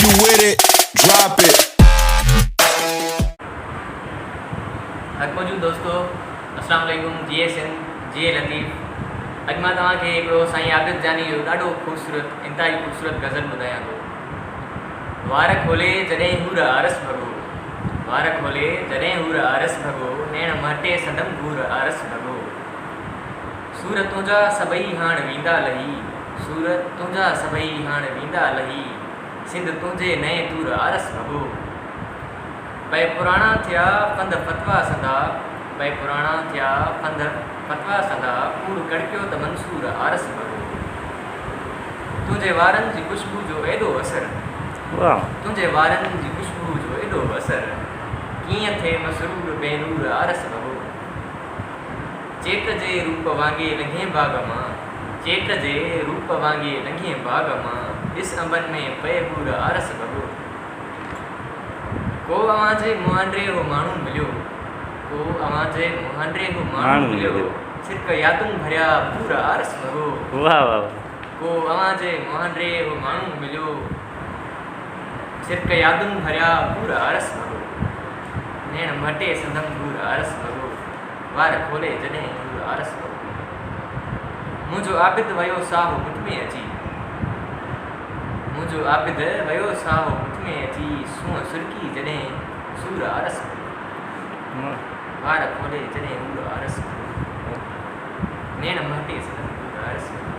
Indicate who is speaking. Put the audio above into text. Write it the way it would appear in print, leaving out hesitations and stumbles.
Speaker 1: you with it, drop it.
Speaker 2: हक मौजूद दोस्तों, अस्सलाम वालेकुम। जी सिंध जी लतीफ़। अॼु मां तव्हांखे हिकिड़ो साईं आबिद जानी जो ॾाढो ख़ूबसूरत इंतहाई ख़ूबसूरत गज़ल ॿुधायां थो। वार खोले जॾहिं हूर आरस भॻो, वार खोले जॾहिं हूर आरस भॻो, नेण मटे संदम घूर आरस भॻो। सूर तुंहिंजा सभई हाण वेंदा लही, सूर तुंहिंजा सभई हाण वेंदा लही, सिंध तुंहिंजे नए तूर आरस भॻो। भई पुराणा थिया फंद फतवा संदा, भई पुराणा थिया फंद फतवा संदा, कूड़ कड़कियो त मंसूर आरस भॻो। तुंहिंजे वारनि जी ख़ुशबू जो एॾो असर, तुंहिंजे वारनि जी ख़ुशबू जो एॾो असर, कीअं थिए मसरूर बेनूर आरस भॻो। चेत जे रूप वांगे लंघे बाग मां, चेत जे रूप वांगे लंघे बाग मां, ॾिस अंबनि में पए हूर आरस भॻो। को अवां जे मुहांडे हो माण्हू मिलियो, को अवां जे मुहांडे हो माण्हू मिलियो, सिरक यादूं भरिया पूर आरस भॻो।
Speaker 3: वाह वाह।
Speaker 2: को अवां जे मुहांडे हो माण्हू मिलियो, सिरक यादूं भरिया पूर आरस भॻो। नेण मटे संदम घूर आरस भॻो, वार खोले जॾहिं हूर आरस भॻो। मुंहिंजो आबिद वयो साहो मुठ में अची, मुंहिंजो आबिद वयो साहो मुठ में अची, सूंहं सुरकी जॾहिं सूर आरस भॻो। वार खोले जॾहिं हूर आरस भॻो, नेण मटे संदम घूर आरस भॻो।